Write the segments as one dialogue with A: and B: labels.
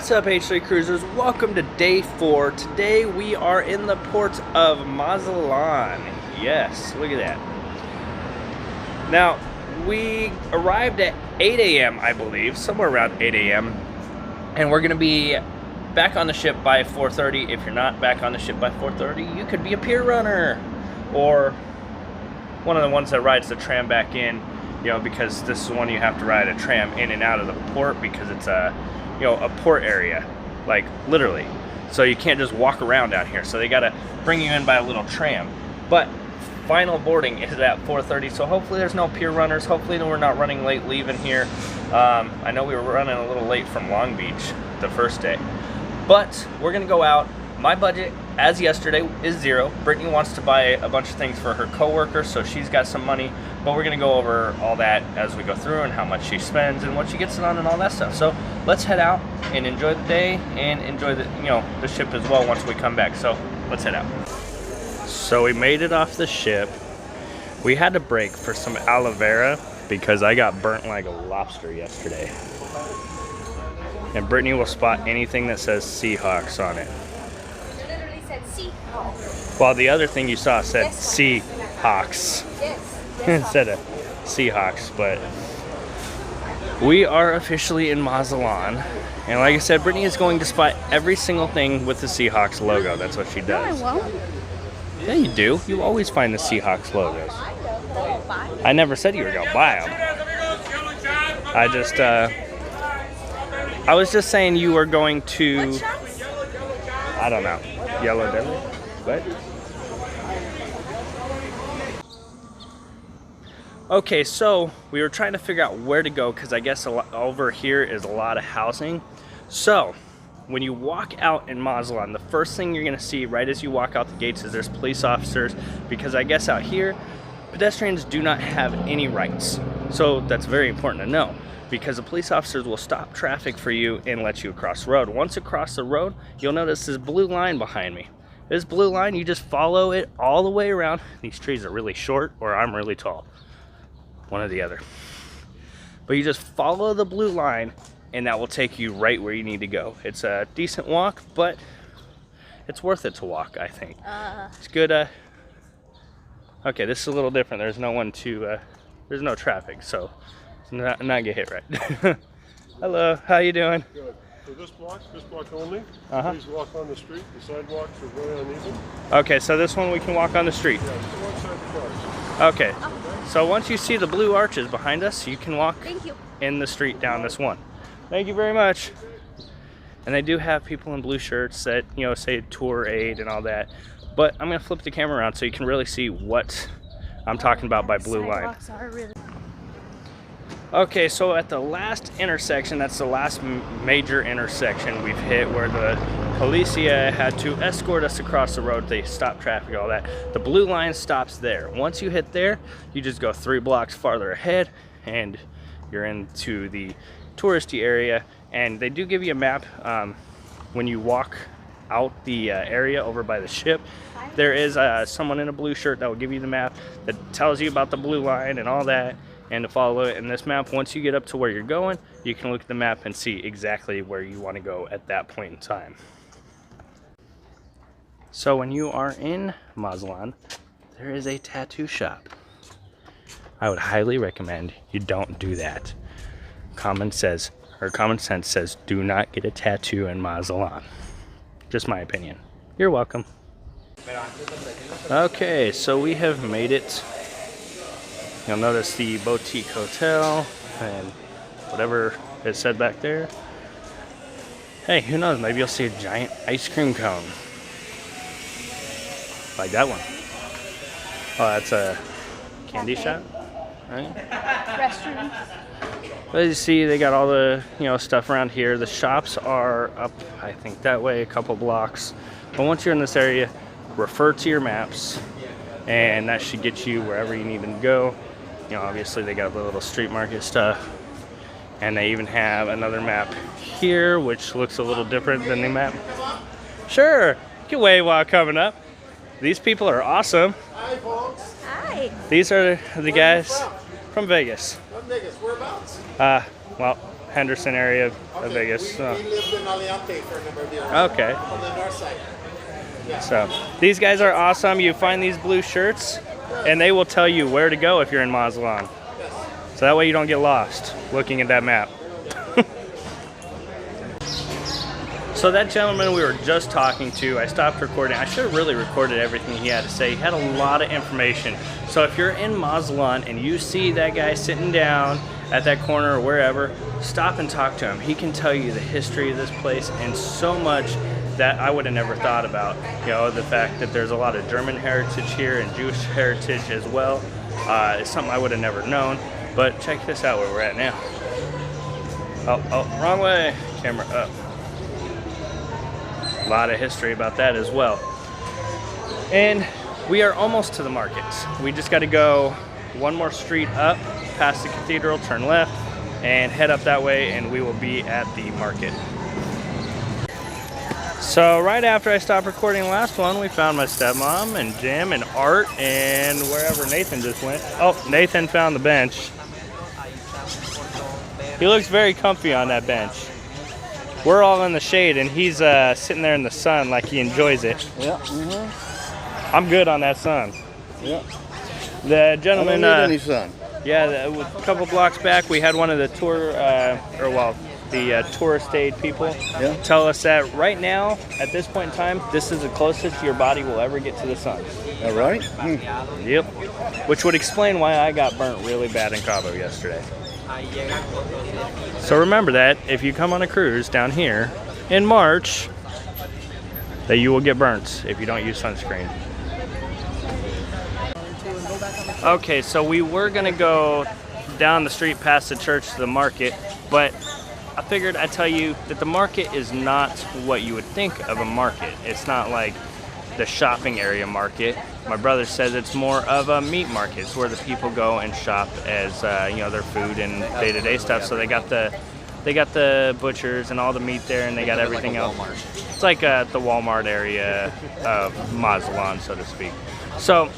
A: What's up, H3 Cruisers? Welcome to day 4. Today we are in the port of Mazatlan. Yes, look at that. Now, we arrived at 8 a.m., I believe, somewhere around 8 a.m. And we're going to be back on the ship by 4:30. If you're not back on the ship by 4:30, you could be a pier runner. Or one of the ones that rides the tram back in, you know, because this is one you have to ride a tram in and out of the port because it's a port area, like literally. So you can't just walk around down here. So they gotta bring you in by a little tram. But final boarding is at 4:30. So hopefully there's no pier runners. Hopefully we're not running late leaving here. I know we were running a little late from Long Beach the first day, but we're gonna go out. My budget, as yesterday, is $0. Brittany wants to buy a bunch of things for her coworker, so she's got some money. But we're gonna go over all that as we go through and how much she spends and what she gets on and all that stuff. So let's head out and enjoy the day and enjoy the ship as well once we come back. So let's head out. So we made it off the ship. We had to break for some aloe vera because I got burnt like a lobster yesterday. And Brittany will spot anything that says Seahawks on it.
B: It literally said Seahawks.
A: While the other thing you saw said Seahawks.
B: Yes.
A: Instead of Seahawks. But we are officially in Mazatlan, and like I said, Brittany is going to spot every single thing with the Seahawks logo. That's what she does.
B: No, I won't.
A: Yeah, you do. You always find the Seahawks logos. I never said you were gonna buy them. I was just saying you were going to. I don't know. Yellow Devil. What? Okay, so we were trying to figure out where to go because I guess over here is a lot of housing. So when you walk out in Mazatlan, the first thing you're gonna see right as you walk out the gates is there's police officers, because I guess out here pedestrians do not have any rights. So that's very important to know, because the police officers will stop traffic for you and let you across the road. Once across the road, you'll notice this blue line behind me. This blue line, you just follow it all the way around. These trees are really short, or I'm really tall. One or the other. But you just follow the blue line and that will take you right where you need to go. It's a decent walk, but it's worth it to walk, I think. It's good. Okay, this is a little different. There's no one to, there's no traffic, so not get hit right. Hello, how you doing?
C: Good. For this block only, please walk on the street. The sidewalks are very uneven.
A: Okay, so this one we can walk on the street.
C: Yeah, go outside the cars.
A: Okay, so once you see the blue arches behind us, you can walk
B: Thank you.
A: in the street down this one. Thank you very much. And they do have people in blue shirts that, you know, say tour aid and all that. But I'm gonna flip the camera around so you can really see what I'm talking about by blue line. Okay, so at the last intersection, that's the last major intersection we've hit where the policia had to escort us across the road. They stopped traffic, all that. The blue line stops there. Once you hit there, you just go 3 blocks farther ahead and you're into the touristy area. And they do give you a map when you walk out the area over by the ship. There is someone in a blue shirt that will give you the map that tells you about the blue line and all that, and to follow it in this map. Once you get up to where you're going, you can look at the map and see exactly where you want to go at that point in time. So when you are in Mazatlan, there is a tattoo shop. I would highly recommend you don't do that. Common sense says do not get a tattoo in Mazatlan. Just my opinion. You're welcome. Okay, so we have made it. You'll notice the boutique hotel and whatever it said back there. Hey, who knows? Maybe you'll see a giant ice cream cone. Like that one. Oh, that's a candy shop, right?
B: Restroom.
A: As you see, they got all the stuff around here. The shops are up, I think, that way, a couple blocks. But once you're in this area, refer to your maps, and that should get you wherever you need to go. You know, obviously they got the little street market stuff, and they even have another map here, which looks a little different than the map. Sure, you can wave while coming up. These people are awesome.
C: Hi, folks.
B: Hi.
A: These are the guys from Vegas.
C: From Vegas. Whereabouts?
A: Well, Henderson area of Vegas. So.
D: We lived in Aliante for a number of years.
A: Okay.
D: On the north side. Yeah.
A: So these guys are awesome. You find these blue shirts, and they will tell you where to go if you're in Mazatlan. So that way you don't get lost looking at that map. So that gentleman we were just talking to, I stopped recording. I should have really recorded everything he had to say. He had a lot of information. So if you're in Mazatlan and you see that guy sitting down at that corner or wherever, stop and talk to him. He can tell you the history of this place and so much that I would have never thought about. You know, the fact that there's a lot of German heritage here and Jewish heritage as well. It's something I would have never known. But check this out where we're at now. Oh, wrong way. Camera up. A lot of history about that as well. And we are almost to the market. We just got to go one more street up past the cathedral, turn left, and head up that way, and we will be at the market. So right after I stopped recording the last one, we found my stepmom and Jim and Art and wherever Nathan just went. Oh, Nathan found the bench. He looks very comfy on that bench. We're all in the shade, and he's sitting there in the sun like he enjoys it.
E: Yeah.
A: I'm good on that sun.
E: Yeah.
A: The gentleman.
E: I don't need any sun.
A: Yeah, a couple blocks back, we had one of the tourist aid people tell us that right now, at this point in time, this is the closest your body will ever get to the sun.
E: All right.
A: Yep. Which would explain why I got burnt really bad in Cabo yesterday. So remember that if you come on a cruise down here in March, that you will get burnt if you don't use sunscreen. Okay, so we were gonna go down the street past the church to the market, but I figured I'd tell you that the market is not what you would think of a market. It's not like the shopping area market. My brother says it's more of a meat market. It's where the people go and shop as you know, their food and day-to-day stuff. So they got the butchers and all the meat there, and they got everything else. It's like the Walmart area of Mazatlan, so to speak. So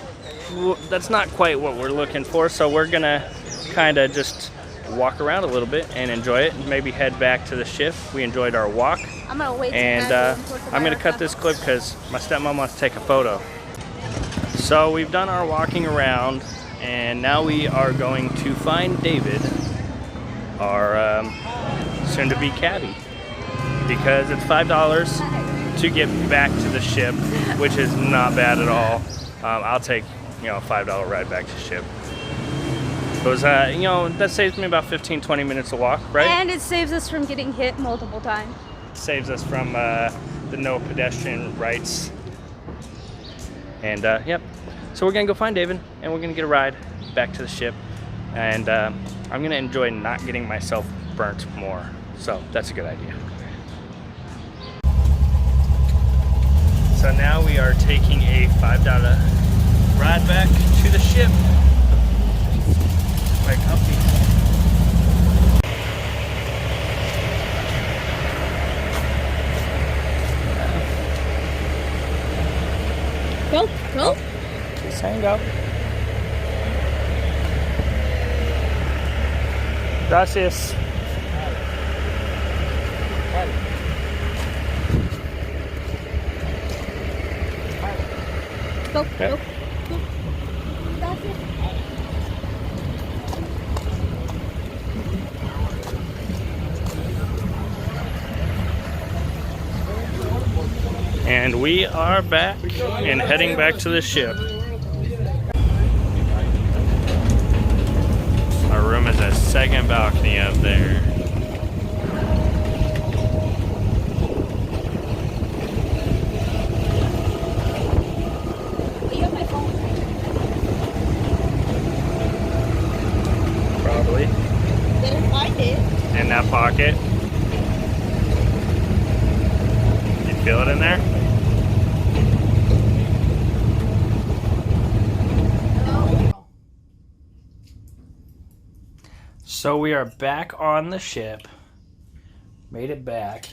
A: that's not quite what we're looking for. So we're gonna kind of just walk around a little bit and enjoy it, and maybe head back to the ship. We enjoyed our walk.
B: I'm gonna wait.
A: And I'm gonna cut this clip because my stepmom wants to take a photo. So we've done our walking around, and now we are going to find David, our soon-to-be cabbie, because it's $5 to get back to the ship, which is not bad at all. I'll take, you know, a $5 ride back to ship. It was, you know, that saves me about 15-20 minutes to walk, right?
B: And it saves us from getting hit multiple times.
A: Saves us from the no pedestrian rights. And yep, so we're gonna go find David, and we're gonna get a ride back to the ship, and I'm gonna enjoy not getting myself burnt more. So that's a good idea. So now we are taking a $5 ride back to the ship. Quite comfy.
B: Go.
A: Keep saying go. Gracias.
B: Go.
A: And we are back and heading back to the ship. Our room is a second balcony up there. Probably.
B: Didn't find it.
A: In that pocket. You feel it in there? So we are back on the ship. Made it back.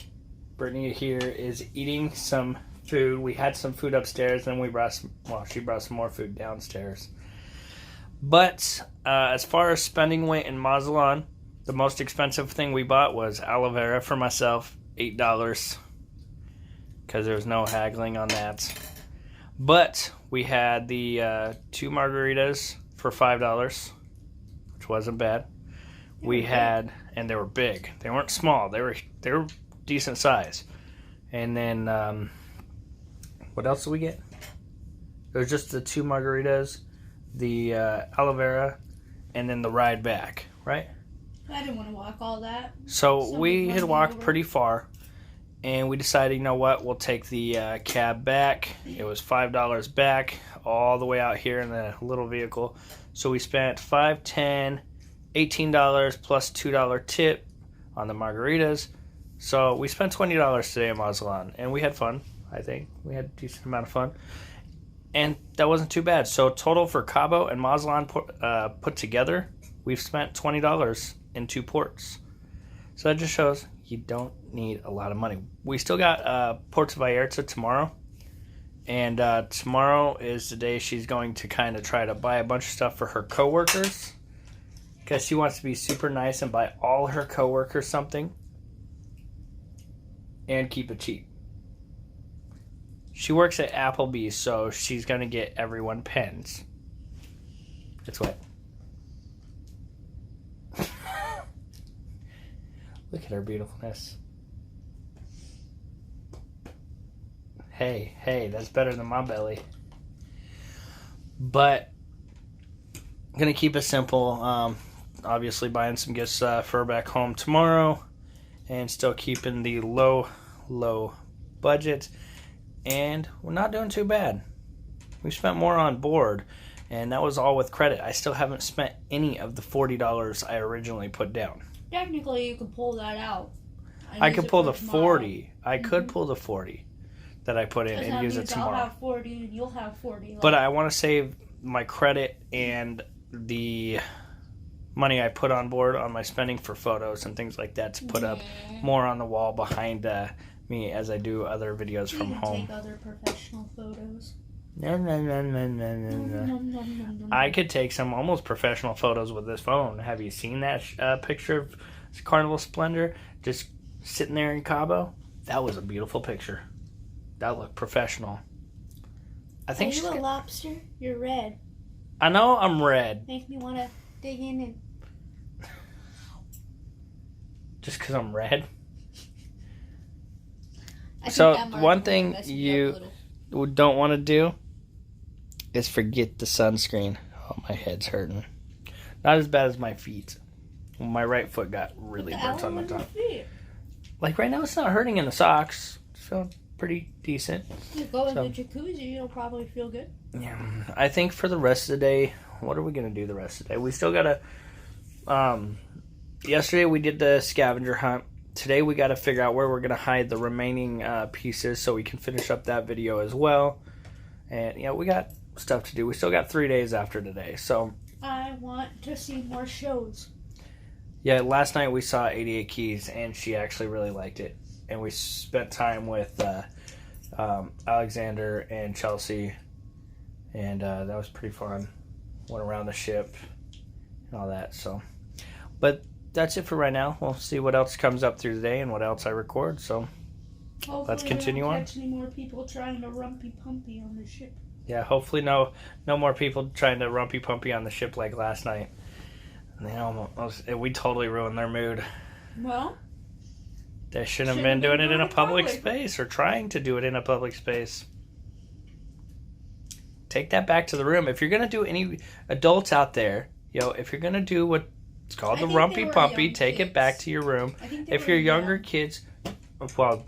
A: Brittany here is eating some food. We had some food upstairs, and she brought some more food downstairs. But as far as spending weight in Mazatlan, The most expensive thing we bought was aloe vera for myself, $8, because there was no haggling on that. But we had the 2 margaritas for $5, which wasn't bad. We had, and they were big. They weren't small. They were decent size. And then what else did we get? It was just the 2 margaritas, the aloe vera, and then the ride back, right?
B: I didn't want to walk all that.
A: So we had walked pretty far, and we decided, you know what, we'll take the cab back. It was $5 back, all the way out here in the little vehicle. So we spent $5, $10, $18 plus $2 tip on the margaritas. So we spent $20 today in Mazatlan, and we had fun, I think. We had a decent amount of fun. And that wasn't too bad. So total for Cabo and Mazatlan put together, we've spent $20 in 2 ports. So that just shows you don't need a lot of money. We still got Puerto Vallarta tomorrow. And tomorrow is the day she's going to kind of try to buy a bunch of stuff for her coworkers. Because she wants to be super nice and buy all her coworkers something. And keep it cheap. She works at Applebee's, so she's going to get everyone pens. It's wet. Look at her beautifulness. Hey, that's better than my belly. But, I'm going to keep it simple. Obviously buying some gifts for her back home tomorrow. And still keeping the low budget. And we're not doing too bad. We spent more on board. And that was all with credit. I still haven't spent any of the $40 I originally put down.
B: Technically, you could pull that out.
A: I could pull the 40. I could pull the 40 that I put in and use it tomorrow.
B: I'll have 40 and you'll have 40.
A: But I want to save my credit and the money I put on board on my spending for photos and things like that to put up more on the wall behind me as I do other videos from home.
B: Take other professional photos.
A: No. I could take some almost professional photos with this phone. Have you seen that picture of Carnival Splendor just sitting there in Cabo? That was a beautiful picture. That looked professional. I think.
B: Are you a lobster? You're red.
A: I know I'm red.
B: Make me want to dig in and.
A: Just because I'm red. So one thing you don't want to do is forget the sunscreen. Oh, my head's hurting. Not as bad as my feet. My right foot got really burnt on the top. Like right now, it's not hurting in the socks. It's feeling pretty decent.
B: You go in the jacuzzi, you'll probably feel good.
A: Yeah, I think for the rest of the day, what are we gonna do the rest of the day? We still gotta. Yesterday we did the scavenger hunt. Today we got to figure out where we're going to hide the remaining pieces so we can finish up that video as well. And, yeah, we got stuff to do. We still got 3 days after today. So
B: I want to see more shows.
A: Yeah, last night we saw 88 Keys, and she actually really liked it. And we spent time with Alexander and Chelsea, and that was pretty fun. Went around the ship and all that. So, but that's it for right now. We'll see what else comes up through the day and what else I record. So
B: hopefully
A: let's continue on.
B: Catch any more people trying to rumpy pumpy on the ship.
A: Yeah, hopefully no more people trying to rumpy pumpy on the ship like last night. We totally ruined their mood.
B: Well,
A: they shouldn't have been doing it in a public space or trying to do it in a public space. Take that back to the room. If you're going to do any adults out there, if you're going to do what it's called the rumpy pumpy, take it back to your room. If you're younger kids, well,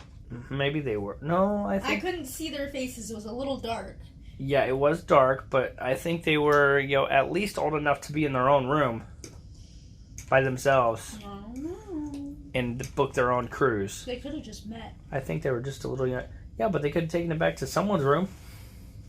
A: maybe they were. No, I think.
B: I couldn't see their faces. It was a little dark.
A: Yeah, it was dark, but I think they were, at least old enough to be in their own room by themselves.
B: I don't know.
A: And book their own cruise.
B: They could have just met.
A: I think they were just a little young. Yeah, but they could have taken it back to someone's room.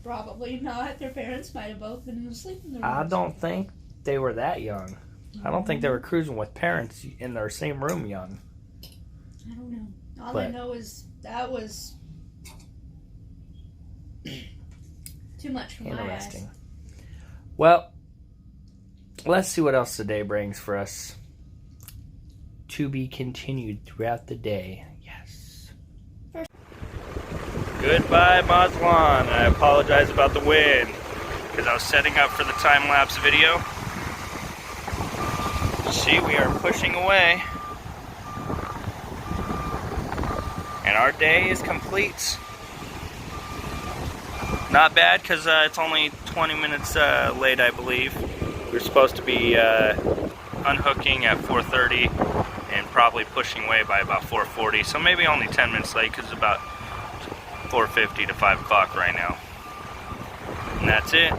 B: Probably not. Their parents might have both been asleep in the room.
A: I don't think they were that young. I don't think they were cruising with parents in their same room young.
B: I don't know. All I know is that was too much for my eyes.
A: Well, let's see what else the day brings for us. to be continued throughout the day. Yes. Goodbye, Mazlatan. I apologize about the wind because I was setting up for the time-lapse video. See, we are pushing away. And our day is complete. Not bad because it's only 20 minutes late, I believe. We're supposed to be unhooking at 4:30 and probably pushing away by about 4:40. So maybe only 10 minutes late because it's about 4:50 to 5 o'clock right now. And that's it.